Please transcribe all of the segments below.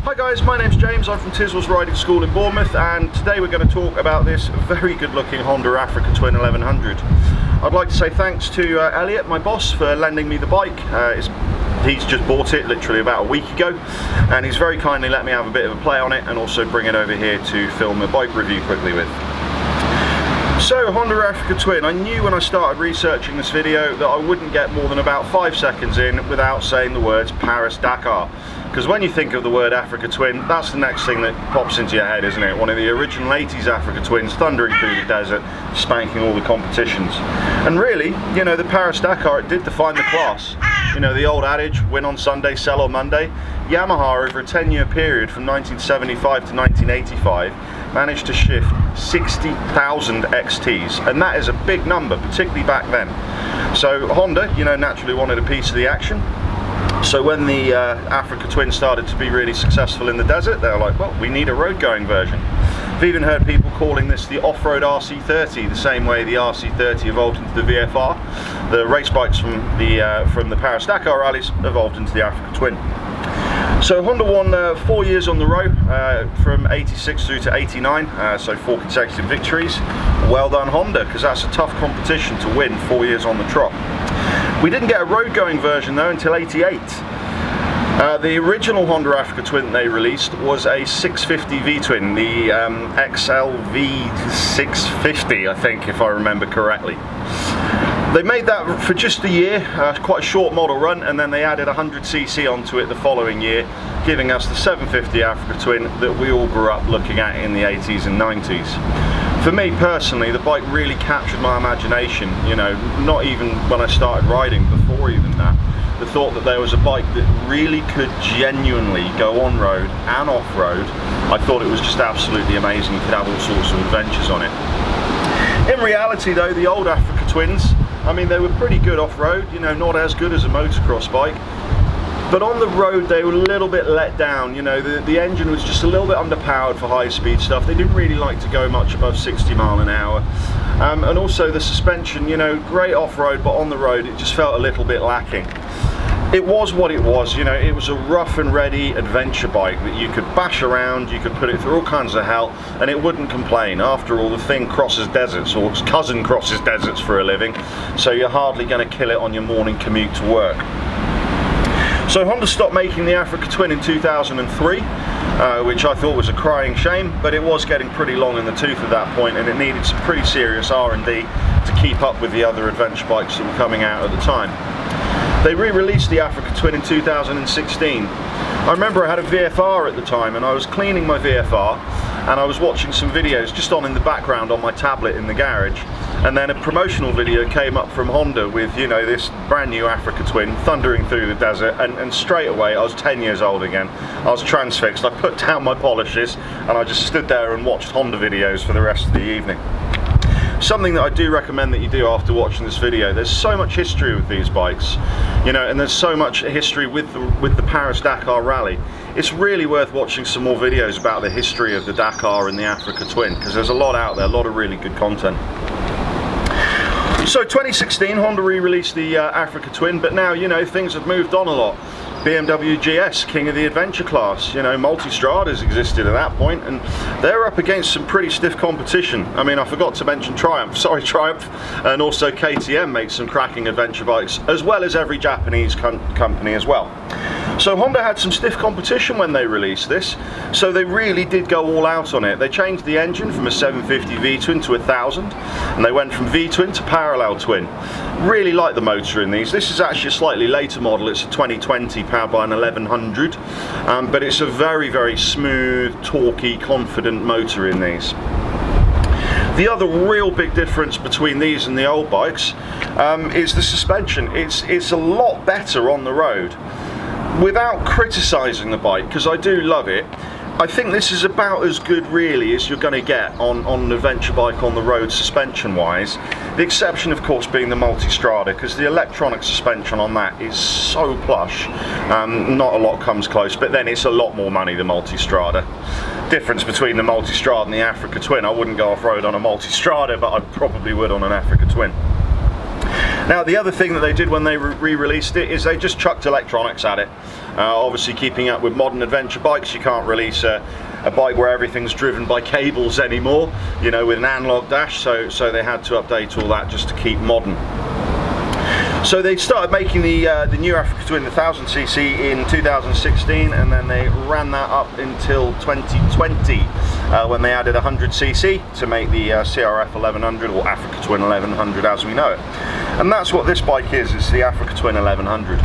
Hi guys, my name's James, I'm from Tizwaz Riding School in Bournemouth, and today we're going to talk about this very good looking Honda Africa Twin 1100. I'd like to say thanks to Elliot, my boss, for lending me the bike. He's just bought it literally about a week ago, and he's very kindly let me have a bit of a play on it and also bring it over here to film a bike review quickly with. So, Honda Africa Twin, I knew when I started researching this video that I wouldn't get more than about 5 seconds in without saying the words Paris-Dakar. Because when you think of the word Africa Twin, that's the next thing that pops into your head, isn't it? One of the original 80s Africa Twins thundering through the desert, spanking all the competitions. And really, you know, the Paris-Dakar, it did define the class. You know, the old adage, win on Sunday, sell on Monday. Yamaha, over a 10-year period from 1975 to 1985, managed to shift 60,000 XTs, and that is a big number, particularly back then. So Honda, you know, naturally wanted a piece of the action. So when the Africa Twin started to be really successful in the desert, they were like, well, we need a road-going version. I've even heard people calling this the off-road RC30, the same way the RC30 evolved into the VFR. The race bikes from the Paris-Dakar rallies evolved into the Africa Twin. So Honda won 4 years on the road, from 86 through to 89, so 4 consecutive victories. Well done Honda, because that's a tough competition to win 4 years on the trot. We didn't get a road-going version though until 88. The original Honda Africa Twin they released was a 650 V-twin, the XLV 650, I think, if I remember correctly. They made that for just a year, quite a short model run, and then they added 100cc onto it the following year, giving us the 750 Africa Twin that we all grew up looking at in the 80s and 90s. For me personally, the bike really captured my imagination, you know, not even when I started riding, before even that. The thought that there was a bike that really could genuinely go on-road and off-road, I thought it was just absolutely amazing. You could have all sorts of adventures on it. In reality though, the old Africa Twins, I mean, they were pretty good off-road, you know, not as good as a motocross bike. But on the road they were a little bit let down, you know, the engine was just a little bit underpowered for high speed stuff. They didn't really like to go much above 60 mile an hour. And also the suspension, you know, great off-road, but on the road it just felt a little bit lacking. It was what it was, you know, it was a rough and ready adventure bike that you could bash around, you could put it through all kinds of hell, and it wouldn't complain. After all, the thing crosses deserts, or its cousin crosses deserts for a living, so you're hardly going to kill it on your morning commute to work. So Honda stopped making the Africa Twin in 2003, which I thought was a crying shame, but it was getting pretty long in the tooth at that point, and it needed some pretty serious R&D to keep up with the other adventure bikes that were coming out at the time. They re-released the Africa Twin in 2016. I remember I had a VFR at the time, and I was cleaning my VFR, and I was watching some videos just on in the background on my tablet in the garage, and then a promotional video came up from Honda with, you know, this brand new Africa Twin thundering through the desert, and straight away I was 10 years old again. I was transfixed. I put down my polishes and I just stood there and watched Honda videos for the rest of the evening. Something that I do recommend that you do after watching this video, there's so much history with these bikes, you know, and there's so much history with the Paris-Dakar rally. It's really worth watching some more videos about the history of the Dakar and the Africa Twin, because there's a lot out there, a lot of really good content. So 2016, Honda re-released the Africa Twin, but now, you know, things have moved on a lot. BMW GS, king of the adventure class, you know, Multistradas existed at that point, and they're up against some pretty stiff competition. I mean, I forgot to mention Triumph, and also KTM makes some cracking adventure bikes, as well as every Japanese company as well. So Honda had some stiff competition when they released this, so they really did go all out on it. They changed the engine from a 750 V-twin to 1000, and they went from V-twin to parallel twin. Really like the motor in these. This is actually a slightly later model. It's a 2020 powered by an 1100, but it's a very, very smooth, torquey, confident motor in these. The other real big difference between these and the old bikes is the suspension. It's a lot better on the road. Without criticising the bike, because I do love it, I think this is about as good really as you're going to get on an adventure bike on the road suspension wise. The exception of course being the Multistrada, because the electronic suspension on that is so plush, not a lot comes close, but then it's a lot more money, the Multistrada. Difference between the Multistrada and the Africa Twin, I wouldn't go off-road on a Multistrada, but I probably would on an Africa Twin. Now, the other thing that they did when they re-released it is they just chucked electronics at it. Obviously, keeping up with modern adventure bikes, you can't release a bike where everything's driven by cables anymore, you know, with an analog dash, so they had to update all that just to keep modern. So they started making the new Africa Twin, the 1000cc, in 2016, and then they ran that up until 2020 when they added 100cc to make the CRF 1100, or Africa Twin 1100 as we know it. And that's what this bike is, it's the Africa Twin 1100.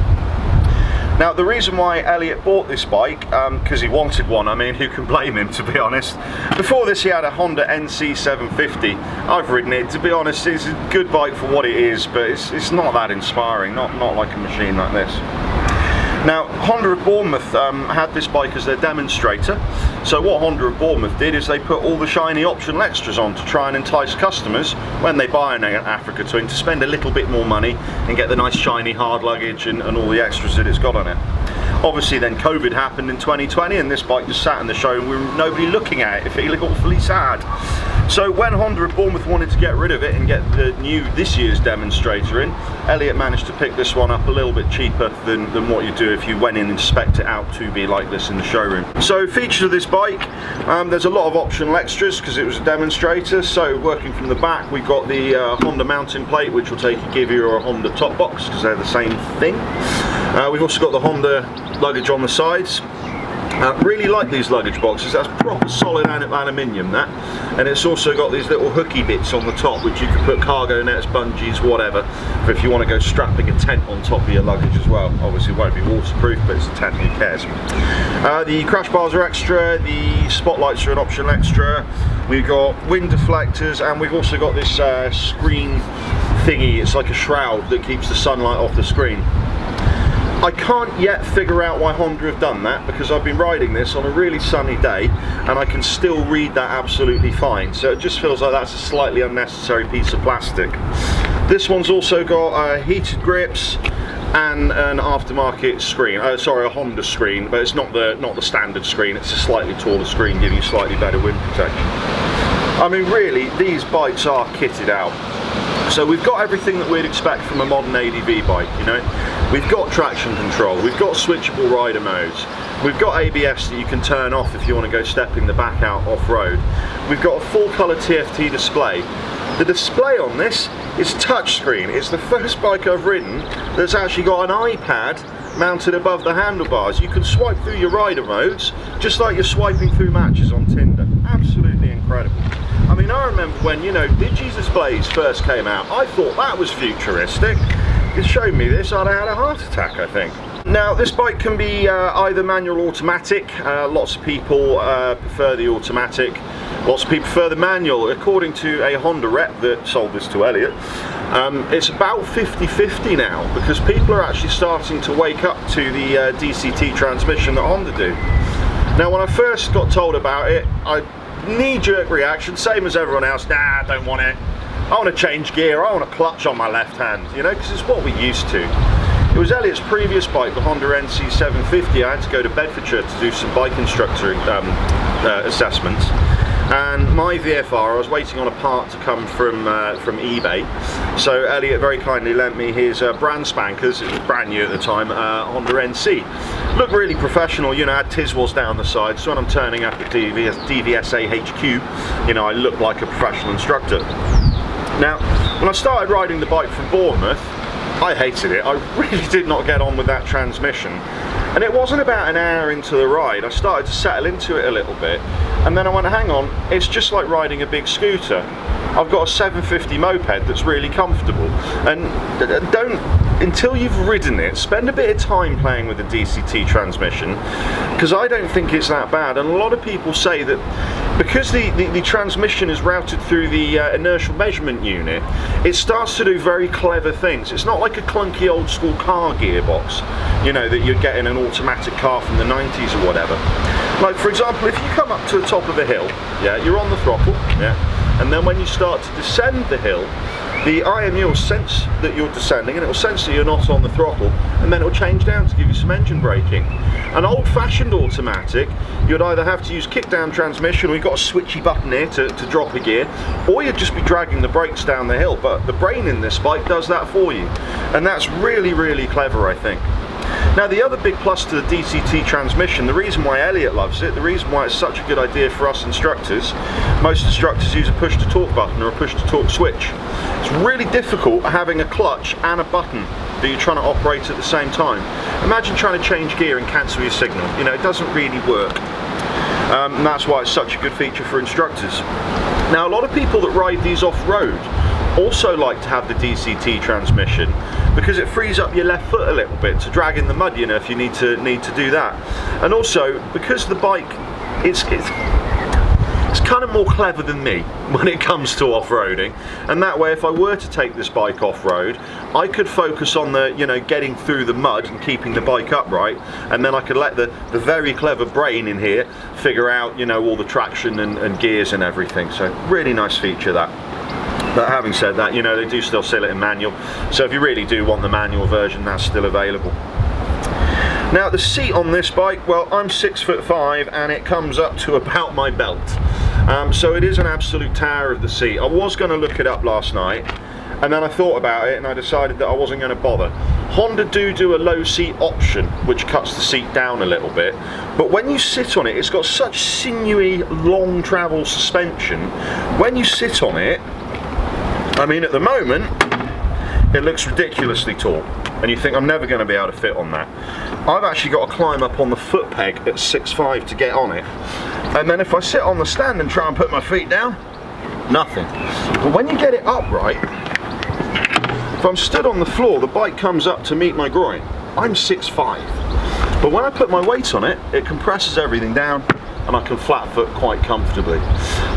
Now, the reason why Elliot bought this bike, because he wanted one, I mean, who can blame him, to be honest. Before this, he had a Honda NC 750. I've ridden it, to be honest, it's a good bike for what it is, but it's not that inspiring, not like a machine like this. Now, Honda of Bournemouth had this bike as their demonstrator. So what Honda of Bournemouth did is they put all the shiny optional extras on to try and entice customers when they buy an Africa Twin to spend a little bit more money and get the nice shiny hard luggage and all the extras that it's got on it. Obviously then COVID happened in 2020 and this bike just sat in the showroom with nobody looking at it, feeling awfully sad. So when Honda of Bournemouth wanted to get rid of it and get the new this year's demonstrator in, Elliot managed to pick this one up a little bit cheaper than what you do if you went in and spec'd it out to be like this in the showroom. So features of this bike, there's a lot of optional extras because it was a demonstrator. So working from the back, we've got the Honda mounting plate, which will give you a Honda top box because they're the same thing. We've also got the Honda luggage on the sides. Really like these luggage boxes. That's proper solid aluminium, that, and it's also got these little hooky bits on the top which you can put cargo nets, bungees, whatever, for if you want to go strapping a tent on top of your luggage as well. Obviously it won't be waterproof, but it's a tent, who cares. The crash bars are extra, the spotlights are an optional extra, we've got wind deflectors, and we've also got this screen thingy. It's like a shroud that keeps the sunlight off the screen. I can't yet figure out why Honda have done that, because I've been riding this on a really sunny day and I can still read that absolutely fine, so it just feels like that's a slightly unnecessary piece of plastic. This one's also got heated grips and an aftermarket screen, sorry, a Honda screen, but it's not the standard screen, it's a slightly taller screen giving you slightly better wind protection. I mean, really, these bikes are kitted out. So we've got everything that we'd expect from a modern ADV bike, you know. We've got traction control, we've got switchable rider modes, we've got ABS that you can turn off if you want to go stepping the back out off-road. We've got a full colour TFT display. The display on this is touchscreen. It's the first bike I've ridden that's actually got an iPad mounted above the handlebars. You can swipe through your rider modes just like you're swiping through matches on Tinder. Absolutely incredible. I mean, I remember when, you know, Digi displays first came out, I thought that was futuristic. It showed me this, I'd have had a heart attack, I think. Now, this bike can be either manual or automatic. Lots of people prefer the automatic. Lots of people prefer the manual. According to a Honda rep that sold this to Elliot, it's about 50-50 now, because people are actually starting to wake up to the DCT transmission that Honda do. Now, when I first got told about it, knee-jerk reaction, same as everyone else. Nah, I don't want it. I want to change gear. I want a clutch on my left hand, you know, because it's what we're used to. It was Elliot's previous bike, the Honda NC 750. I had to go to Bedfordshire to do some bike instructor assessments. And my VFR, I was waiting on a part to come from eBay. So Elliot very kindly lent me his brand spankers. It was brand new at the time, Honda NC. Looked really professional, you know, had Tizwaz down the side. So when I'm turning up at DVSA HQ, you know, I look like a professional instructor. Now, when I started riding the bike from Bournemouth, I hated it. I really did not get on with that transmission. And it wasn't about an hour into the ride, I started to settle into it a little bit. And then I went, hang on, it's just like riding a big scooter. I've got a 750 moped that's really comfortable. And until you've ridden it, spend a bit of time playing with the DCT transmission, because I don't think it's that bad. And a lot of people say that because the transmission is routed through the inertial measurement unit, it starts to do very clever things. It's not like a clunky old school car gearbox, you know, that you'd get in an automatic car from the 90s or whatever. Like, for example, if you come up to the top of a hill, yeah, you're on the throttle, yeah, and then when you start to descend the hill, The IMU will sense that you're descending, and it will sense that you're not on the throttle, and then it will change down to give you some engine braking. An old-fashioned automatic, you'd either have to use kick-down transmission, or you've got a switchy button here to drop a gear, or you'd just be dragging the brakes down the hill. But the brain in this bike does that for you, and that's really, really clever, I think. Now, the other big plus to the DCT transmission, the reason why Elliot loves it, the reason why it's such a good idea for us instructors, most instructors use a push-to-talk button or a push-to-talk switch. It's really difficult having a clutch and a button that you're trying to operate at the same time. Imagine trying to change gear and cancel your signal. You know, it doesn't really work. And that's why it's such a good feature for instructors. Now, a lot of people that ride these off-road also like to have the DCT transmission because it frees up your left foot a little bit to drag in the mud, you know, if you need to do that. And also, because the bike, it's kind of more clever than me when it comes to off-roading, and that way if I were to take this bike off-road, I could focus on the, you know, getting through the mud and keeping the bike upright, and then I could let the very clever brain in here figure out, you know, all the traction and gears and everything. So really nice feature that. But having said that, you know, they do still sell it in manual, so if you really do want the manual version, that's still available. Now, the seat on this bike, well, I'm 6'5" and it comes up to about my belt. So it is an absolute tower of the seat. I was going to look it up last night, and then I thought about it and I decided that I wasn't going to bother. Honda do a low seat option, which cuts the seat down a little bit, but when you sit on it, it's got such sinewy, long travel suspension. When you sit on it, I mean, at the moment, it looks ridiculously tall, and you think I'm never going to be able to fit on that. I've actually got to climb up on the foot peg at 6'5" to get on it, and then if I sit on the stand and try and put my feet down, nothing. But when you get it upright, if I'm stood on the floor, the bike comes up to meet my groin. I'm 6'5", but when I put my weight on it, it compresses everything down, and I can flat foot quite comfortably.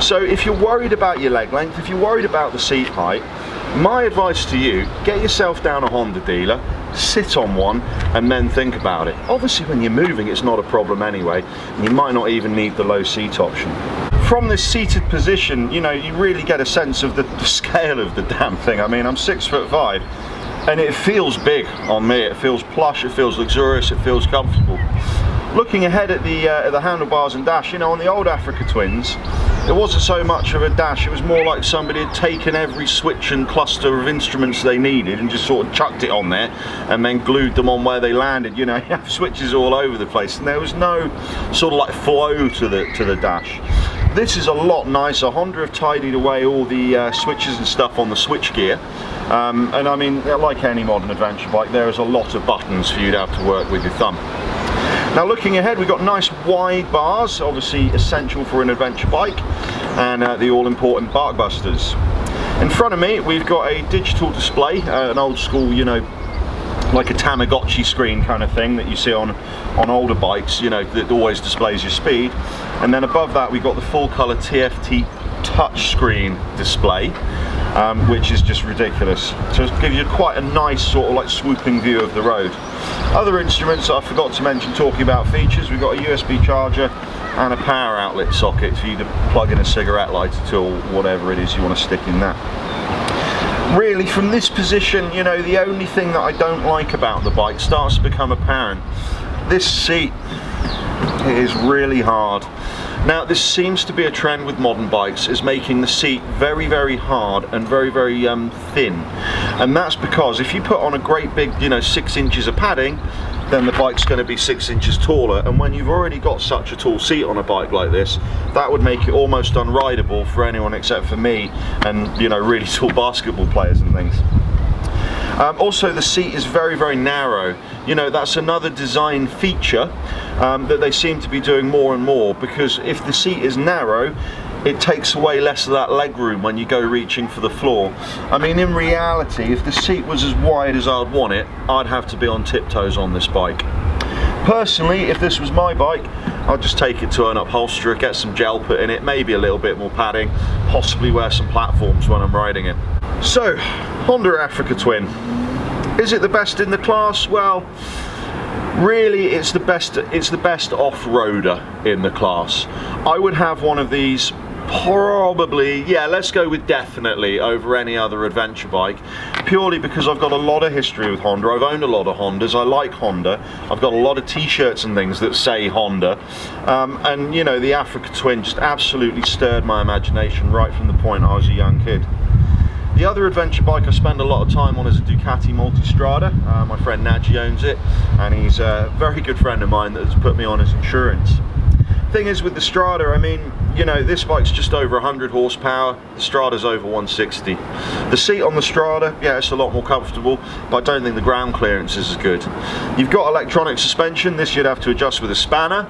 So if you're worried about your leg length, if you're worried about the seat height, my advice to you, get yourself down a Honda dealer, sit on one, and then think about it. Obviously when you're moving, it's not a problem anyway, and you might not even need the low seat option. From this seated position, you know, you really get a sense of the scale of the damn thing. I mean, I'm 6'5", and it feels big on me. It feels plush, it feels luxurious, it feels comfortable. Looking ahead at the handlebars and dash, you know, on the old Africa Twins, it wasn't so much of a dash, it was more like somebody had taken every switch and cluster of instruments they needed and just sort of chucked it on there and then glued them on where they landed. You know, you have switches all over the place, and there was no sort of like flow to the dash. This is a lot nicer. Honda have tidied away all the switches and stuff on the switch gear, and I mean, like any modern adventure bike, there is a lot of buttons for you to have to work with your thumb. Now, looking ahead, we've got nice wide bars, obviously essential for an adventure bike, and the all-important bark busters. In front of me, we've got a digital display, an old school, you know, like a Tamagotchi screen kind of thing that you see on older bikes, you know, that always displays your speed. And then above that, we've got the full color TFT touchscreen display, which is just ridiculous. So it gives you quite a nice sort of like swooping view of the road. Other instruments I forgot to mention talking about features, we've got a USB charger and a power outlet socket for you to plug in a cigarette lighter to, or whatever it is you want to stick in that. Really, from this position, you know, the only thing that I don't like about the bike starts to become apparent. This seat, it is really hard. Now, this seems to be a trend with modern bikes, is making the seat very, very hard and very, very thin. And that's because if you put on a great big, you know, 6 inches of padding, then the bike's going to be 6 inches taller. And when you've already got such a tall seat on a bike like this, that would make it almost unrideable for anyone except for me and, you know, really tall basketball players and things. Also, the seat is very, very narrow. You know, that's another design feature that they seem to be doing more and more, because if the seat is narrow, it takes away less of that leg room when you go reaching for the floor. I mean, in reality, if the seat was as wide as I'd want it, I'd have to be on tiptoes on this bike. Personally, if this was my bike, I'd just take it to an upholsterer, get some gel put in it, maybe a little bit more padding, possibly wear some platforms when I'm riding it. So, Honda Africa Twin. Is it the best in the class? Well, really it's the best off-roader in the class. I would have one of these probably, yeah, let's go with definitely over any other adventure bike, purely because I've got a lot of history with Honda. I've owned a lot of Hondas. I like Honda. I've got a lot of t-shirts and things that say Honda, and you know, the Africa Twin just absolutely stirred my imagination right from the point I was a young kid. The other adventure bike I spend a lot of time on is a Ducati Multistrada. My friend Naji owns it, and he's a very good friend of mine that has put me on his insurance. Thing is, with the Strada, I mean, you know, this bike's just over 100 horsepower, the Strada's over 160. The seat on the Strada, yeah, it's a lot more comfortable, but I don't think the ground clearance is as good. You've got electronic suspension. This you'd have to adjust with a spanner,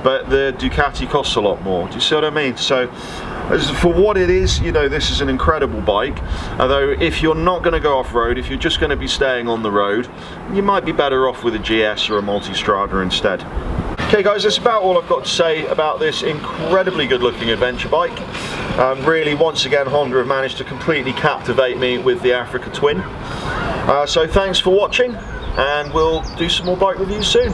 but the Ducati costs a lot more. Do you see what I mean? So, as for what it is, you know, this is an incredible bike. Although, if you're not going to go off-road, if you're just going to be staying on the road, you might be better off with a GS or a Multistrada instead. Okay guys, that's about all I've got to say about this incredibly good looking adventure bike. Really, once again, Honda have managed to completely captivate me with the Africa Twin. So thanks for watching, and we'll do some more bike reviews soon.